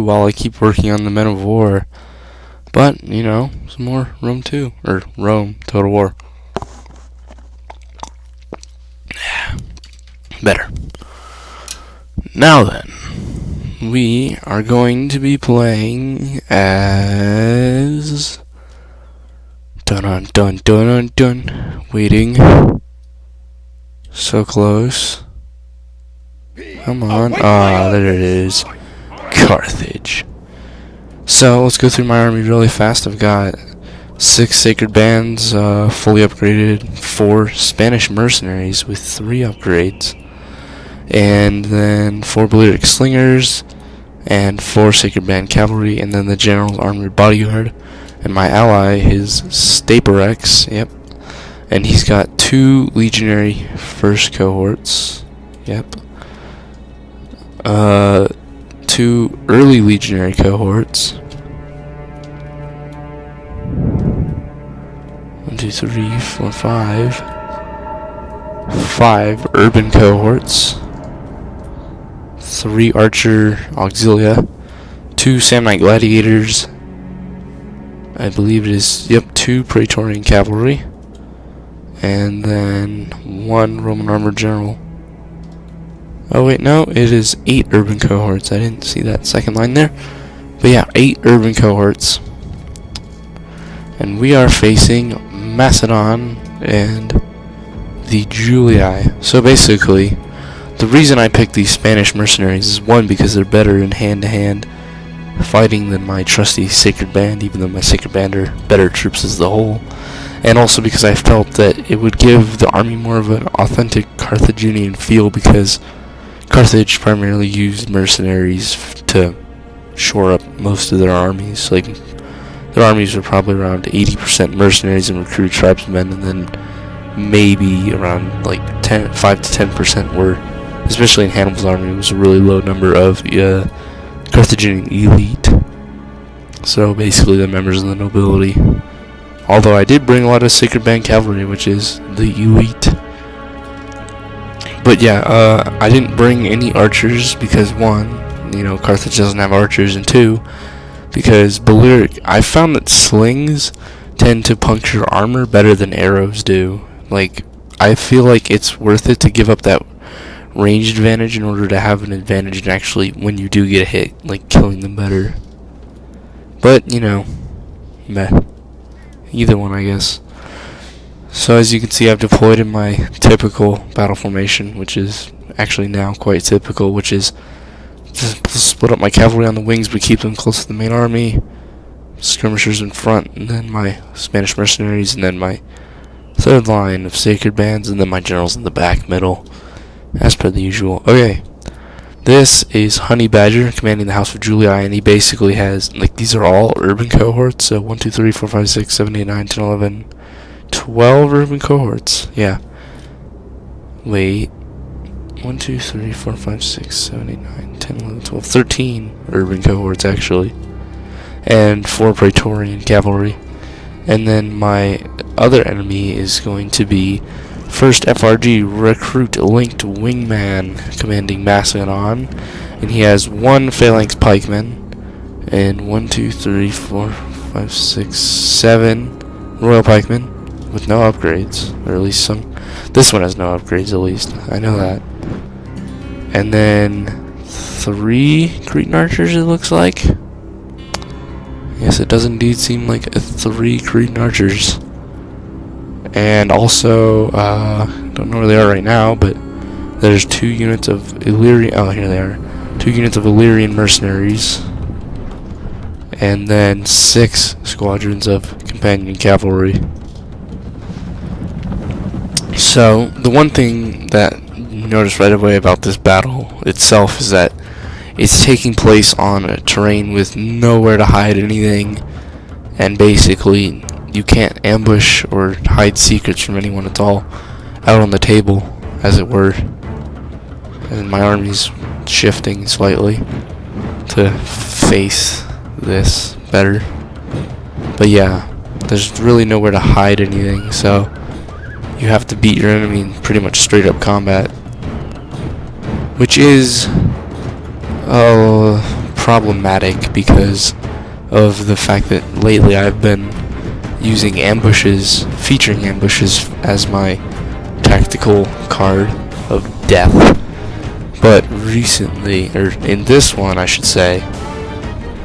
while I keep working on the Men of War. But, you know, some more Rome 2, or Rome Total War. Better. Now then, we are going to be playing as... Dun dun dun dun dun. Waiting. So close. Come on. Ah, there it is. Carthage. So, let's go through my army really fast. I've got 6 Sacred Bands, fully upgraded, 4 Spanish Mercenaries with 3 upgrades, and then 4 Balearic Slingers, and 4 Sacred Band Cavalry, and then the General's Armored Bodyguard. And my ally is Staporex, yep, and he's got 2 Legionary First Cohorts, yep, 2 early Legionary Cohorts, 1, 2, 3, 4, 5 Urban Cohorts, 3 Archer Auxilia, 2 Samnite Gladiators, I believe it is, yep, 2 Praetorian Cavalry, and then 1 Roman Armored General. Oh wait, no, it is 8 Urban Cohorts. I didn't see that second line there. But yeah, 8 Urban Cohorts. And we are facing Macedon and the Julii. So basically, the reason I picked these Spanish mercenaries is, 1, because they're better in hand-to-hand fighting than my trusty Sacred Band, even though my Sacred Band are better troops as the whole. And also because I felt that it would give the army more of an authentic Carthaginian feel, because Carthage primarily used mercenaries to shore up most of their armies. Like, their armies were probably around 80% mercenaries and recruited tribesmen, and then maybe around like 5 to 10% were, especially in Hannibal's army, it was a really low number of Carthaginian elite. So basically the members of the nobility. Although I did bring a lot of Sacred Band Cavalry, which is the elite. But yeah, I didn't bring any archers because, 1, you know, Carthage doesn't have archers, and 2, because Balearic, I found that slings tend to puncture armor better than arrows do. Like, I feel like it's worth it to give up that range advantage in order to have an advantage in actually, when you do get a hit, like killing them better. But, you know, meh. Either one, I guess. So as you can see, I've deployed in my typical battle formation, which is actually now quite typical, which is just split up my cavalry on the wings but keep them close to the main army, skirmishers in front, and then my Spanish mercenaries, and then my third line of Sacred Bands, and then my generals in the back middle, as per the usual. Okay, this is Honey Badger commanding the House of Julii, and he basically has, like, these are all urban cohorts, so 1, 2, 3, 4, 5, 6, 7, 8, 9, 10, 11, 12 urban cohorts, yeah. Wait, 1, 2, 3, 4, 5, 6, 7, 8, 9, 10, 11, 12, 13 urban cohorts, actually. And 4 Praetorian Cavalry. And then my other enemy is going to be 1st FRG Recruit Linked Wingman commanding Macedon. And he has 1 Phalanx Pikeman. And 1, 2, 3, 4, 5, 6, 7 Royal Pikemen with no upgrades. Or at least some. This one has no upgrades, at least. I know that. And then 3 Cretan Archers, it looks like. Yes, it does indeed seem like 3 Cretan Archers. And also, don't know where they are right now, but there's 2 units of Illyrian. Oh, here they are. 2 units of Illyrian mercenaries. And then 6 squadrons of companion cavalry. So, the one thing that you notice right away about this battle itself is that it's taking place on a terrain with nowhere to hide anything, and basically you can't ambush or hide secrets from anyone. It's all out on the table, as it were. And my army's shifting slightly to face this better. But yeah, there's really nowhere to hide anything, so you have to beat your enemy in pretty much straight up combat, which is problematic because of the fact that lately I've been using ambushes, featuring ambushes as my tactical card of death. But recently, or in this one I should say,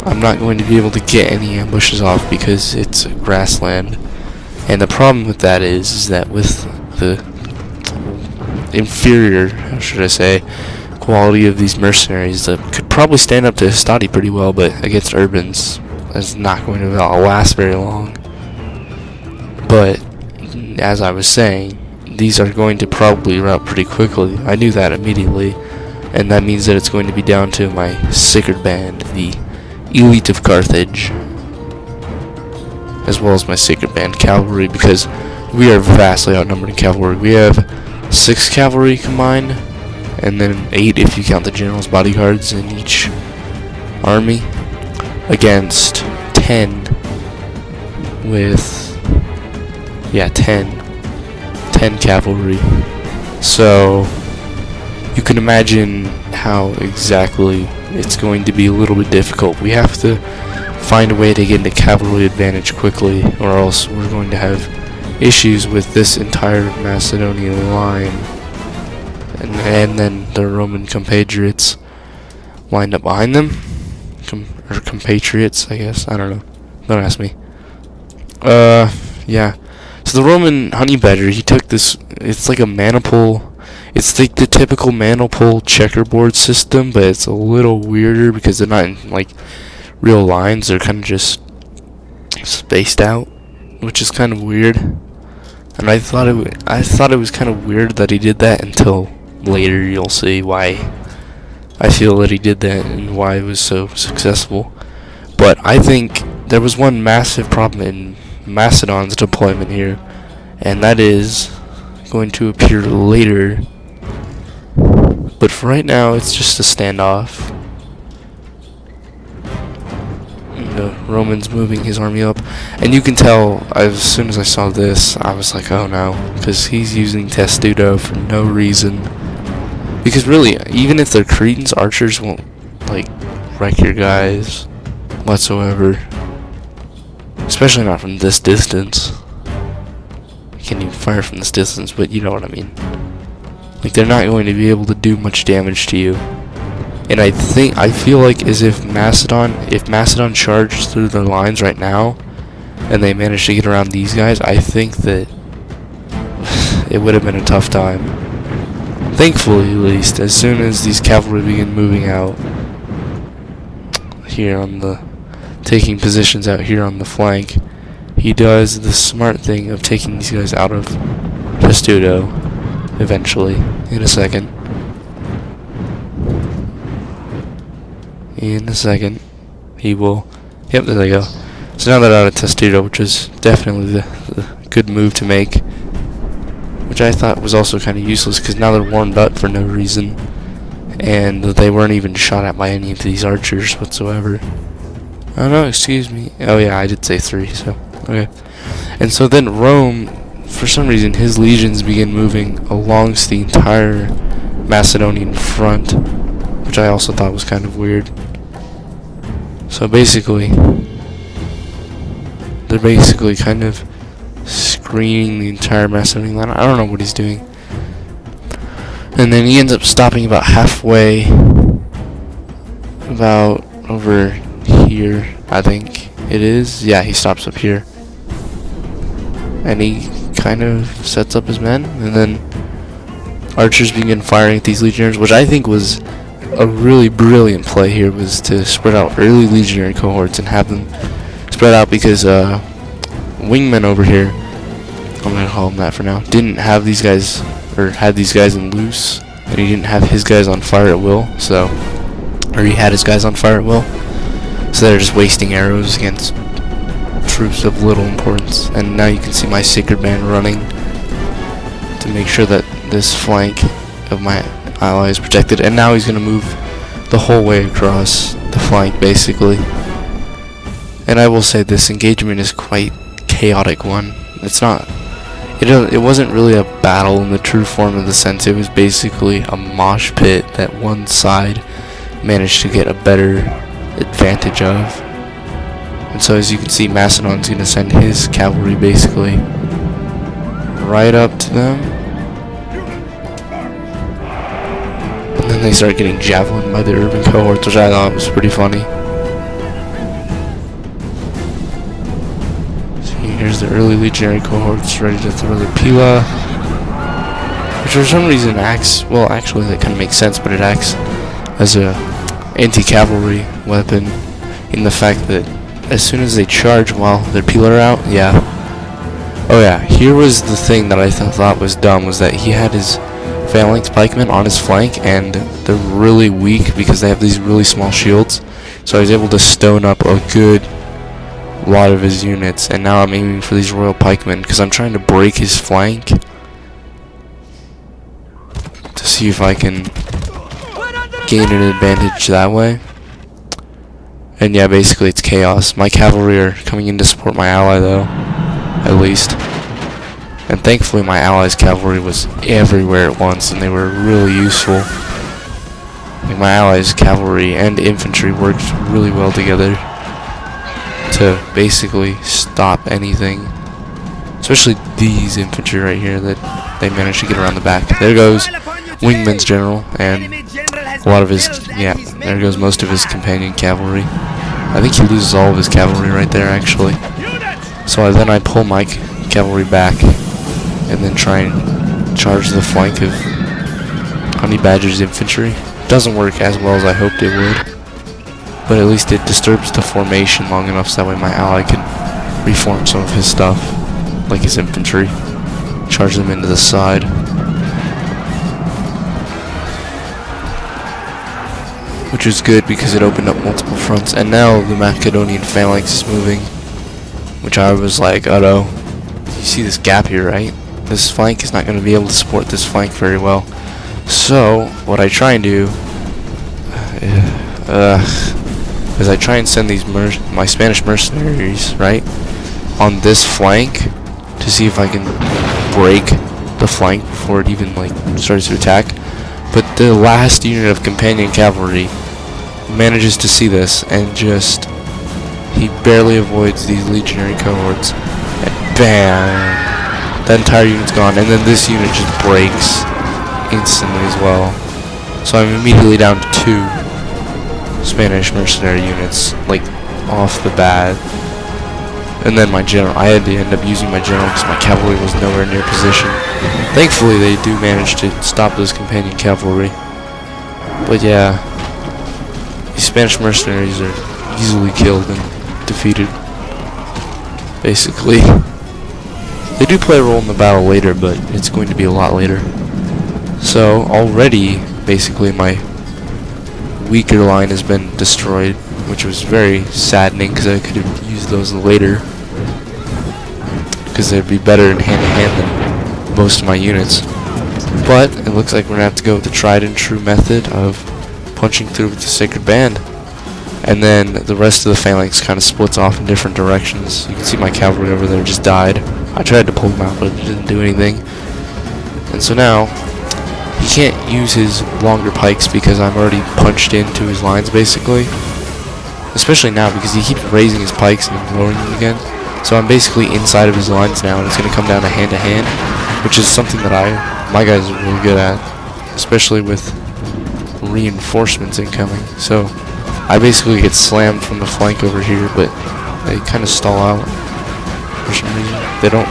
I'm not going to be able to get any ambushes off because it's grassland. And the problem with that is that with the inferior, how should I say, quality of these mercenaries that could probably stand up to Hastati pretty well, but against Urbans, that's not going to last very long. But, as I was saying, these are going to probably rout pretty quickly. I knew that immediately, and that means that it's going to be down to my Sacred Band, the elite of Carthage, as well as my Sacred Band cavalry, because we are vastly outnumbered in cavalry. We have 6 cavalry combined, and then 8 if you count the general's bodyguards in each army, against 10 with 10 cavalry. So you can imagine how exactly it's going to be a little bit difficult. We have to find a way to get into cavalry advantage quickly, or else we're going to have issues with this entire Macedonian line. And then the Roman compatriots lined up behind them. Or compatriots, I guess. I don't know. Don't ask me. Yeah. So the Roman honey badger, he took this, it's like a maniple, it's like the typical maniple checkerboard system, but it's a little weirder because they're not in, like, real lines. They're kind of just spaced out, which is kind of weird. And I thought it was kind of weird that he did that until later. You'll see why I feel that he did that and why it was so successful. But I think there was one massive problem in Macedon's deployment here, and that is going to appear later. But for right now, it's just a standoff. The Roman's moving his army up, and you can tell as soon as I saw this, I was like, oh no, because he's using Testudo for no reason. Because really, even if they're Cretans, archers won't, like, wreck your guys whatsoever. Especially not from this distance. You can't even fire from this distance, but you know what I mean. Like, they're not going to be able to do much damage to you. And I feel like as if Macedon charged through their lines right now, and they managed to get around these guys, I think that it would have been a tough time. Thankfully, at least, as soon as these cavalry begin moving out here on the, taking positions out here on the flank, he does the smart thing of taking these guys out of Testudo eventually, in a second. In a second, he will, yep, there they go. So now they're out of Testudo, which is definitely the good move to make, which I thought was also kind of useless because now they're warmed up for no reason, and they weren't even shot at by any of these archers whatsoever. Oh no, excuse me. Oh yeah, I did say 3, so okay. And so then Rome, for some reason, his legions begin moving along the entire Macedonian front, which I also thought was kind of weird. So basically, they're basically kind of screening the entire Macedonian line. I don't know what he's doing. And then he ends up stopping about halfway, about over here, I think it is. Yeah, he stops up here. And he kind of sets up his men, and then archers begin firing at these legionnaires, which I think was a really brilliant play here, was to spread out early legionary cohorts and have them spread out, because wingmen over here, I'm gonna call them that for now, didn't have these guys, or had these guys in loose, and he didn't have his guys on fire at will, so, or he had his guys on fire at will, so they're just wasting arrows against troops of little importance. And now you can see my Sacred Band running to make sure that this flank of my ally is protected, and now he's going to move the whole way across the flank basically. And I will say this engagement is quite chaotic one. It's not, it wasn't really a battle in the true form of the sense. It was basically a mosh pit that one side managed to get a better advantage of. And so as you can see, Macedon's going to send his cavalry basically right up to them. And then they start getting javelined by the urban cohorts, which I thought was pretty funny. See, here's the early legionary cohorts ready to throw their pila. Which for some reason acts, well actually that kind of makes sense, but it acts as a anti-cavalry weapon in the fact that as soon as they charge while their pila are out, oh yeah, here was the thing that I thought was dumb, was that he had his phalanx pikemen on his flank, and they're really weak because they have these really small shields, so I was able to stone up a good lot of his units, and now I'm aiming for these royal pikemen because I'm trying to break his flank to see if I can gain an advantage that way. And yeah, basically it's chaos. My cavalry are coming in to support my ally though, at least. And thankfully my ally's cavalry was everywhere at once, and they were really useful. Like my ally's cavalry and infantry worked really well together to basically stop anything. Especially these infantry right here that they managed to get around the back. There goes Wingman's general and a lot of his, there goes most of his companion cavalry. I think he loses all of his cavalry right there actually. So then I pull my cavalry back and then try and charge the flank of Honey Badger's infantry. Doesn't work as well as I hoped it would, but at least it disturbs the formation long enough so that way my ally can reform some of his stuff, like his infantry, charge them into the side. Which was good because it opened up multiple fronts, and now the Macedonian phalanx is moving, which I was like, uh-oh, you see this gap here, right? This flank is not going to be able to support this flank very well. So, what I try and do is I try and send these my Spanish mercenaries, right, on this flank to see if I can break the flank before it even like starts to attack. But the last unit of companion cavalry manages to see this and just, he barely avoids these legionary cohorts, and bam, the entire unit's gone, and then this unit just breaks instantly as well. So I'm immediately down to 2 Spanish mercenary units, like off the bat. And then my general, I had to end up using my general because my cavalry was nowhere near position. Thankfully they do manage to stop those companion cavalry. But yeah, these Spanish mercenaries are easily killed and defeated. Basically. They do play a role in the battle later, but it's going to be a lot later. So already, basically my weaker line has been destroyed, which was very saddening because I could have used those later, because they'd be better in hand-to-hand than most of my units. But it looks like we're going to have to go with the tried and true method of punching through with the Sacred Band. And then the rest of the phalanx kind of splits off in different directions. You can see my cavalry over there just died. I tried to pull him out, but it didn't do anything. And so now, he can't use his longer pikes because I'm already punched into his lines, basically. Especially now, because he keeps raising his pikes and lowering them again. So I'm basically inside of his lines now, and it's going to come down to hand-to-hand, which is something that my guys are really good at, especially with reinforcements incoming. So I basically get slammed from the flank over here, but they kind of stall out for some reason. They don't.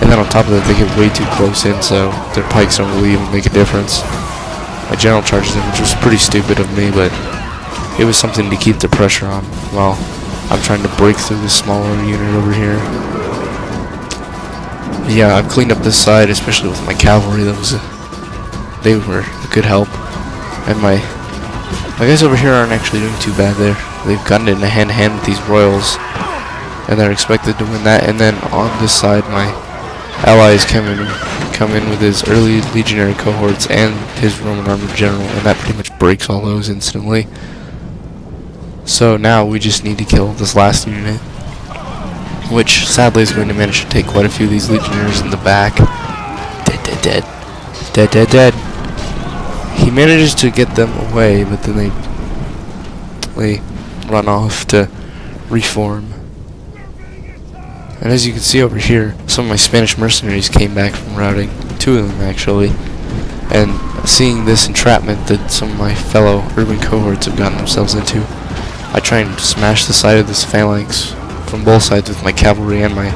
And then on top of that, they get way too close in, so their pikes don't really even make a difference. My general charges them, which was pretty stupid of me, but it was something to keep the pressure on while I'm trying to break through this smaller unit over here. But yeah, I've cleaned up this side, especially with my cavalry. They were a good help. And my guys over here aren't actually doing too bad there. They've gotten it in a hand-to-hand with these royals, and they're expected to win that. And then on this side, my allies come in with his early legionary cohorts and his Roman armored general, and that pretty much breaks all those instantly. So now we just need to kill this last unit, which sadly is going to manage to take quite a few of these legionnaires in the back. Dead. He manages to get them away, but then they run off to reform. And as you can see over here, some of my Spanish mercenaries came back from routing, 2 of them actually, and seeing this entrapment that some of my fellow urban cohorts have gotten themselves into, I try and smash the side of this phalanx from both sides with my cavalry and my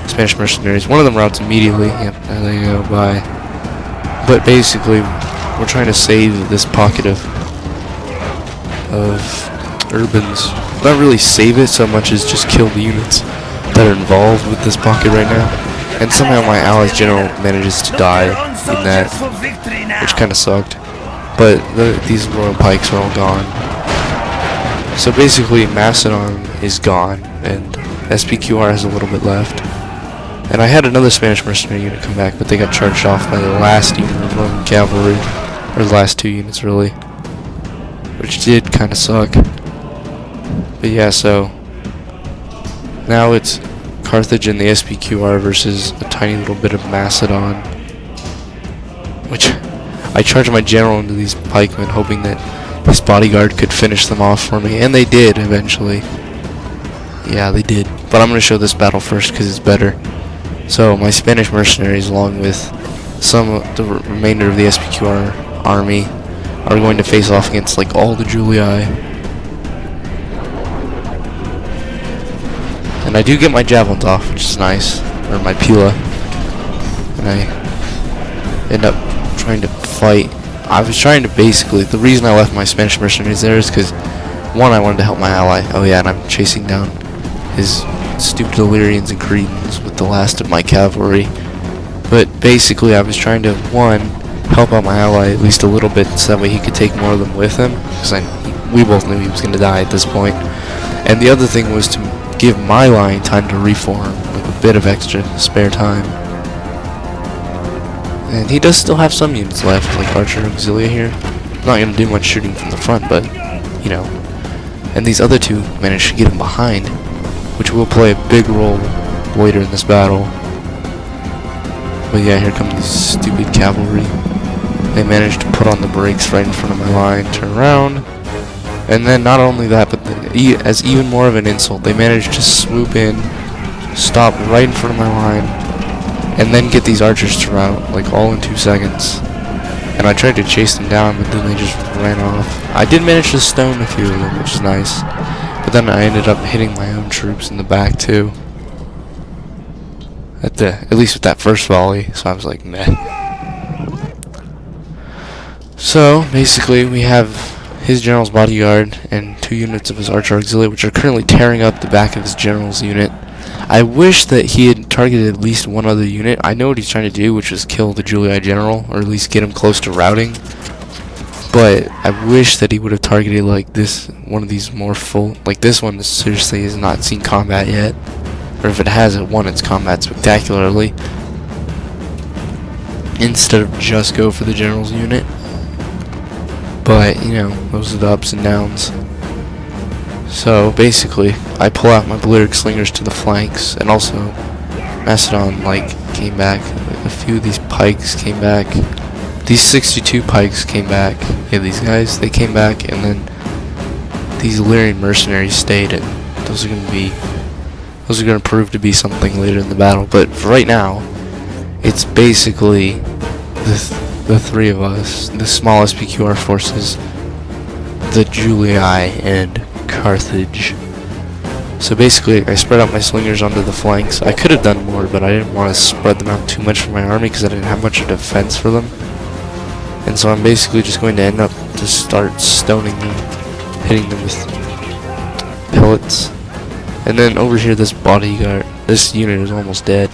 Spanish mercenaries. One of them routes immediately, yep, there they go by. But basically, we're trying to save this pocket of urbans. Not really save it so much as just kill the units that are involved with this pocket right now. And somehow my allies general manages to die in that, which kind of sucked. But these royal pikes are all gone. So basically Macedon is gone, and SPQR has a little bit left. And I had another Spanish mercenary unit come back, but they got charged off by the last unit of Roman cavalry, or the last 2 units really, which did kind of suck. But yeah, so now it's Carthage and the SPQR versus a tiny little bit of Macedon, which I charged my general into these pikemen, hoping that this bodyguard could finish them off for me, and they did eventually. Yeah, they did. But I'm going to show this battle first because it's better. So my Spanish mercenaries, along with some of the remainder of the SPQR army, are going to face off against like all the Julii. And I do get my javelins off, which is nice, or my pila. And I end up trying to fight. I was trying to basically, the reason I left my Spanish mercenaries there is because, one, I wanted to help my ally. Oh yeah, and I'm chasing down his stupid Illyrians and Cretans with the last of my cavalry. But basically I was trying to, one, help out my ally at least a little bit so that way he could take more of them with him, because we both knew he was going to die at this point. And the other thing was to give my line time to reform, like a bit of extra spare time. And he does still have some units left, like Archer Auxilia here. Not going to do much shooting from the front, but, you know. And these other 2 managed to get him behind, which will play a big role later in this battle. But yeah, here come these stupid cavalry. They managed to put on the brakes right in front of my line, turn around, and then not only that, but as even more of an insult, they managed to swoop in, stop right in front of my line, and then get these archers to rout, like all in 2 seconds. And I tried to chase them down, but then they just ran off. I did manage to stone a few of them, which is nice. But then I ended up hitting my own troops in the back too. At least with that first volley, so I was like, meh. So basically we have his general's bodyguard and 2 units of his archer auxiliary, which are currently tearing up the back of his general's unit. I wish that he had targeted at least one other unit. I know what he's trying to do, which is kill the Julii general, or at least get him close to routing. But I wish that he would have targeted like this, one of these more full, like this one seriously has not seen combat yet. Or if it has, it won its combat spectacularly. Instead of just go for the general's unit. But, you know, those are the ups and downs. So basically, I pull out my Balearic slingers to the flanks, and also Macedon like came back. A few of these pikes came back. These 62 pikes came back. Yeah, these guys, they came back, and then these Illyrian mercenaries stayed, and those are going to prove to be something later in the battle. But for right now, it's basically the 3 of us, the small SPQR forces, the Julii, and Carthage. So basically, I spread out my slingers onto the flanks. I could have done more, but I didn't want to spread them out too much for my army because I didn't have much of defense for them. And so I'm basically just going to end up to start stoning them, hitting them with pellets. And then over here, this bodyguard, this unit is almost dead.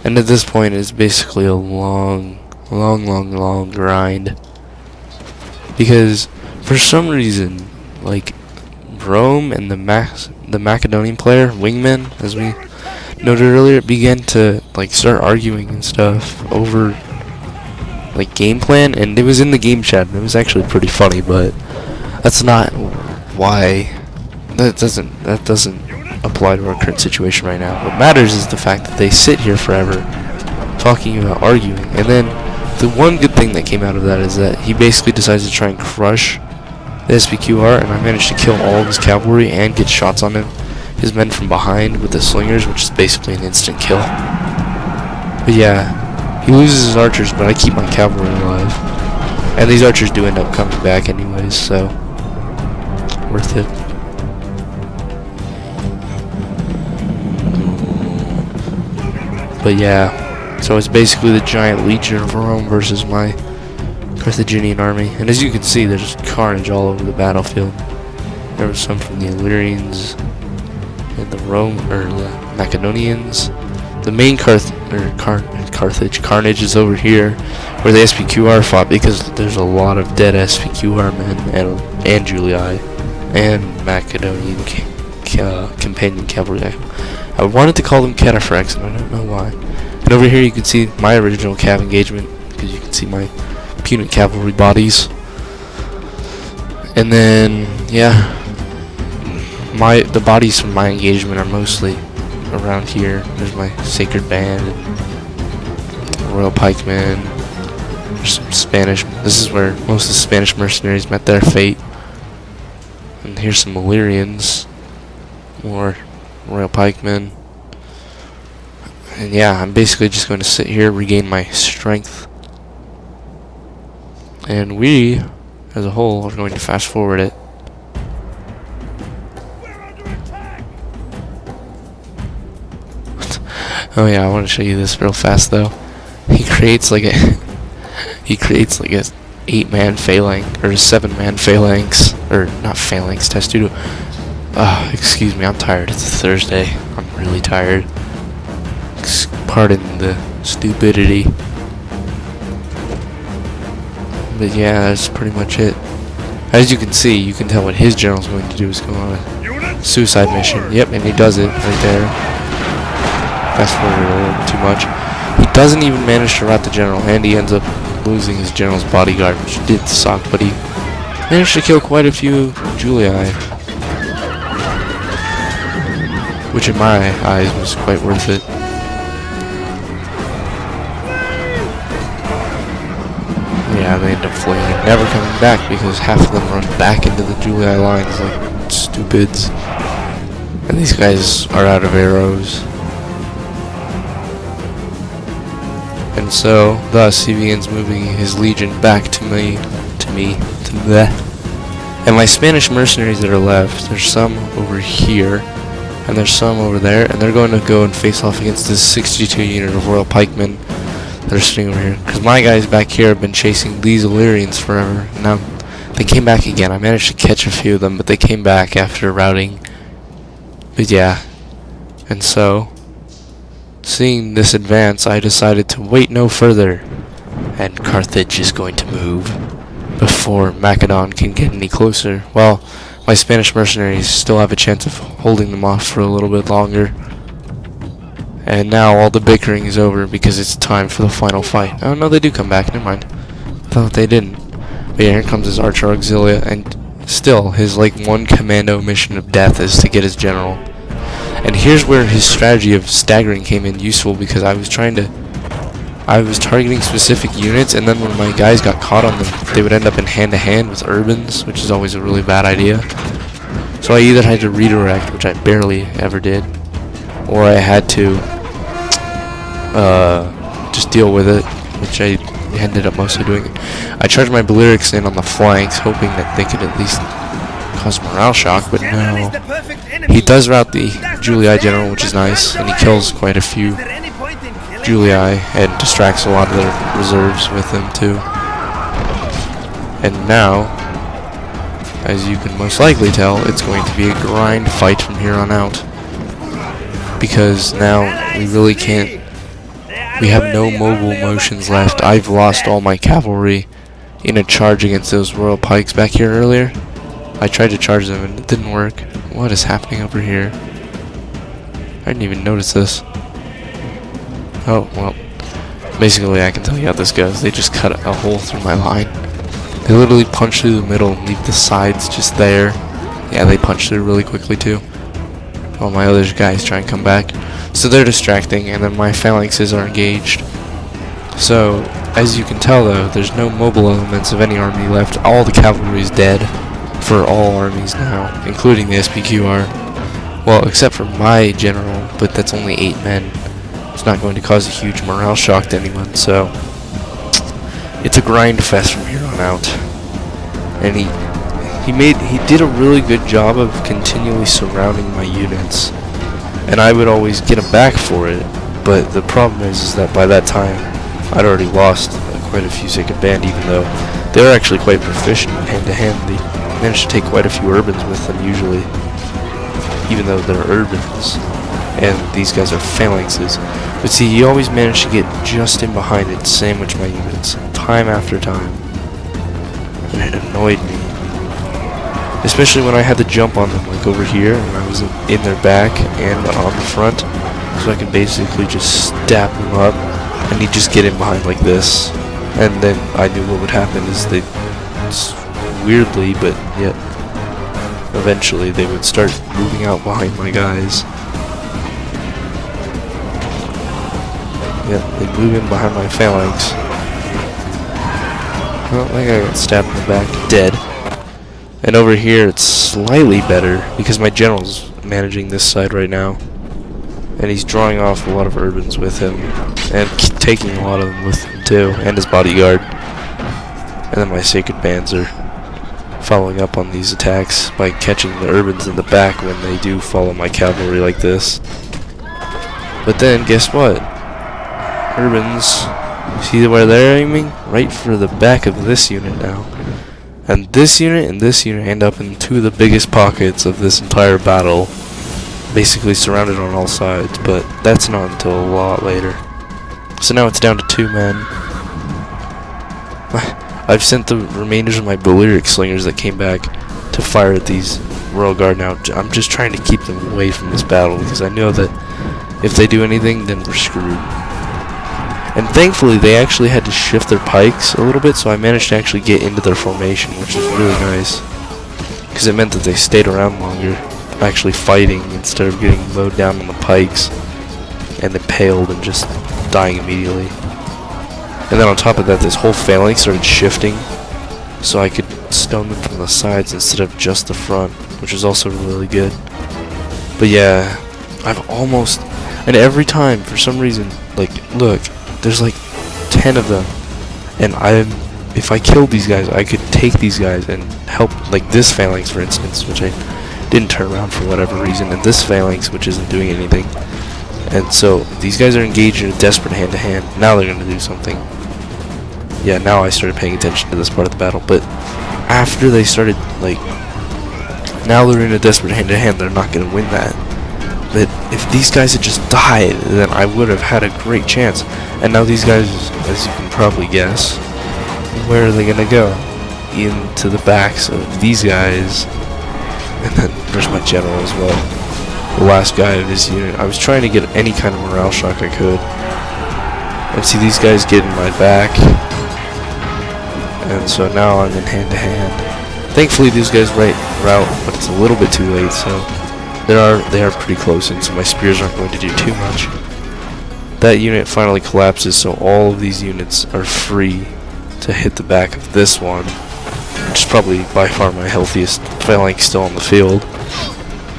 And at this point, it's basically a long grind. Because for some reason, like Rome and the Macedonian player, Wingman, as we noted earlier, began to like start arguing and stuff over like game plan, and it was in the game chat, and it was actually pretty funny. But that's not why. That doesn't apply to our current situation right now. What matters is the fact that they sit here forever talking about arguing, and then the one good thing that came out of that is that he basically decides to try and crush the SPQR, and I managed to kill all of his cavalry and get shots on his men from behind with the slingers, which is basically an instant kill. But yeah, he loses his archers, but I keep my cavalry alive. And these archers do end up coming back anyways, so worth it. But yeah, so it's basically the giant legion of Rome versus my Carthaginian army. And as you can see, there's carnage all over the battlefield. There was some from the Illyrians and the Macedonians. The main Carthage carnage is over here, where the SPQR fought, because there's a lot of dead SPQR men and Julii and Macedonian companion cavalry. I wanted to call them cataphracts, and I don't know why. And over here you can see my original cav engagement, because you can see my Punic cavalry bodies. And then yeah, the bodies from my engagement are mostly around here. There's my Sacred Band and Royal Pikemen. There's some Spanish. This is where most of the Spanish mercenaries met their fate. And here's some Illyrians, more Royal Pikemen. And yeah, I'm basically just going to sit here, regain my strength. And we, as a whole, are going to fast forward it. Oh yeah, I want to show you this real fast though. He creates like a 8-man phalanx, or a 7-man phalanx, or not phalanx, testudo. Excuse me, I'm tired. It's a Thursday. I'm really tired. Pardon the stupidity. But yeah, that's pretty much it. As you can see, you can tell what his general's going to do is go on a suicide mission. Yep, and he does it right there. Fast forward a little too much. He doesn't even manage to rout the general, and he ends up losing his general's bodyguard, which did suck, but he managed to kill quite a few Julii, which in my eyes was quite worth it. Yeah, they end up fleeing and never coming back, because half of them run back into the Julii lines like stupids. And these guys are out of arrows. And so, thus, he begins moving his legion back to me. And my Spanish mercenaries that are left, there's some over here, and there's some over there, and they're going to go and face off against this 62 unit of Royal Pikemen that are sitting over here. Because my guys back here have been chasing these Illyrians forever. Now, they came back again. I managed to catch a few of them, but they came back after routing. But yeah, and so, seeing this advance, I decided to wait no further, and Carthage is going to move before Macedon can get any closer. Well, my Spanish mercenaries still have a chance of holding them off for a little bit longer. And now all the bickering is over, because it's time for the final fight. Oh no, they do come back, never mind. I thought they didn't. But yeah, here comes his Archer Auxilia, and still, his like one commando mission of death is to get his general. And here's where his strategy of staggering came in useful, because I was targeting specific units, and then when my guys got caught on them, they would end up in hand-to-hand with urbans, which is always a really bad idea. So I either had to redirect, which I barely ever did, or I had to just deal with it, which I ended up mostly doing. I charged my Balearics in on the flanks, hoping that they could at least cause morale shock, but no. He does rout the Julii general, which is nice, and he kills quite a few Julii and distracts a lot of their reserves with him too. And now, as you can most likely tell, it's going to be a grind fight from here on out, because now we really can't. We have no mobile motions left. I've lost all my cavalry in a charge against those Royal Pikes back here earlier. I tried to charge them and it didn't work. What is happening over here? I didn't even notice this. Oh, well. Basically, I can tell you how this goes. They just cut a hole through my line. They literally punch through the middle and leave the sides just there. Yeah, they punch through really quickly too. While my other guys try and come back. So they're distracting, and then my phalanxes are engaged. So, as you can tell though, there's no mobile elements of any army left. All the cavalry is dead. for all armies now, including the SPQR. Well, except for my general, but that's only 8 men. It's not going to cause a huge morale shock to anyone, so it's a grind fest from here on out. And he did a really good job of continually surrounding my units, and I would always get him back for it. But the problem is that by that time, I'd already lost quite a few Sacred Band, even though they're actually quite proficient in hand-to-hand. They manage to take quite a few urbans with them usually, even though they're urbans, and these guys are phalanxes. But see, he always managed to get just in behind it, sandwich my units, time after time, and it annoyed me. Especially when I had to jump on them, like over here, and I was in their back and on the front, so I could basically just stab them up, and he'd just get in behind like this, and then I knew what would happen is they, weirdly, but yet eventually they would start moving out behind my guys. Yep, they move in behind my phalanx. Well, that guy got stabbed in the back, dead. And over here it's slightly better because my general's managing this side right now, and he's drawing off a lot of urbans with him and taking a lot of them with him too, and his bodyguard. And then my Sacred Bands are following up on these attacks by catching the urbans in the back when they do follow my cavalry like this. But then guess what? Urbans, see where they're aiming? Right for the back of this unit now. And this unit end up in two of the biggest pockets of this entire battle, basically surrounded on all sides, but that's not until a lot later. So now it's down to 2 men. I've sent the remainders of my Balearic slingers that came back to fire at these Royal Guard now. I'm just trying to keep them away from this battle because I know that if they do anything, then we're screwed. And thankfully, they actually had to shift their pikes a little bit, so I managed to actually get into their formation, which is really nice. Because it meant that they stayed around longer, actually fighting, instead of getting mowed down on the pikes and impaled and just dying immediately. And then on top of that, this whole phalanx started shifting, so I could stone them from the sides instead of just the front, which is also really good. But yeah, I've almost... And every time, for some reason, like, look, there's like 10 of them, and if I killed these guys, I could take these guys and help, like this phalanx for instance, which I didn't turn around for whatever reason, and this phalanx, which isn't doing anything. And so these guys are engaged in a desperate hand-to-hand. Now they're going to do something. Yeah, now I started paying attention to this part of the battle, but after they started, like, now they're in a desperate hand-to-hand, they're not going to win that. But if these guys had just died, then I would have had a great chance. And now these guys, as you can probably guess, where are they going to go? Into the backs of these guys. And then there's my general as well. The last guy of his unit. I was trying to get any kind of morale shock I could. And see these guys get in my back. And so now I'm in hand-to-hand. Thankfully these guys route, but it's a little bit too late, so... They are pretty close, and so my spears aren't going to do too much. That unit finally collapses, so all of these units are free to hit the back of this one, which is probably by far my healthiest phalanx still on the field,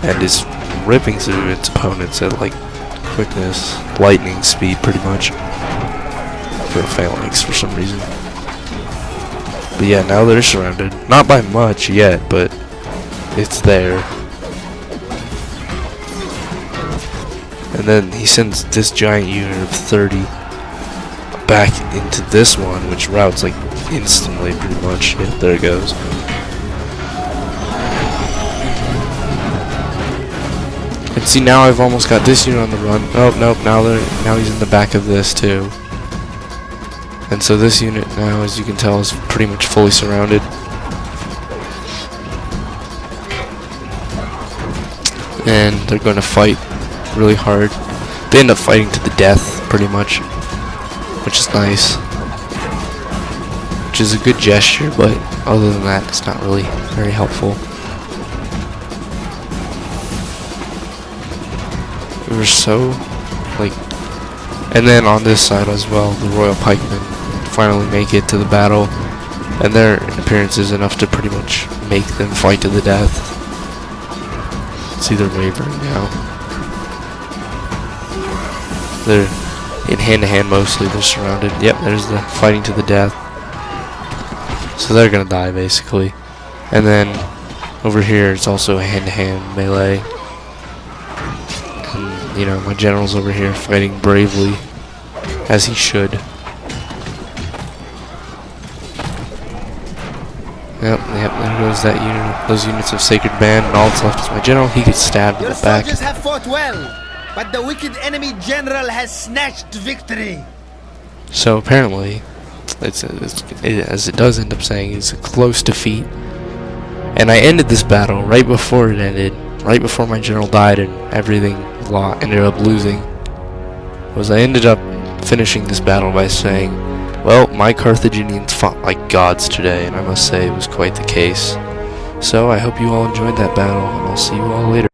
and is ripping through its opponents at like quickness, lightning speed pretty much, for a phalanx for some reason. But yeah, now they're surrounded. Not by much yet, but it's there. And then he sends this giant unit of 30 back into this one, which routes like instantly pretty much. Yeah, there it goes. And see, now I've almost got this unit on the run. Oh, nope, now he's in the back of this too. And so this unit now, as you can tell, is pretty much fully surrounded. And they're going to fight really hard. They end up fighting to the death, pretty much, which is nice. Which is a good gesture, but other than that, it's not really very helpful. We were so, like... And then on this side as well, the Royal Pikemen finally make it to the battle. And their appearance is enough to pretty much make them fight to the death. See, they're wavering now. They're in hand-to-hand mostly. They're surrounded. Yep, there's the fighting to the death. So they're gonna die basically. And then over here it's also a hand-to-hand melee. And you know, my general's over here fighting bravely, as he should. Yep, there goes that unit, those units of Sacred Band, and all that's left is my general. He gets stabbed in the back. Your soldiers have fought well, but the wicked enemy general has snatched victory. So apparently, as it does end up saying, it's a close defeat. And I ended this battle right before it ended, right before my general died and everything ended up losing. I ended up finishing this battle by saying, well, my Carthaginians fought like gods today, and I must say it was quite the case. So I hope you all enjoyed that battle, and I'll see you all later.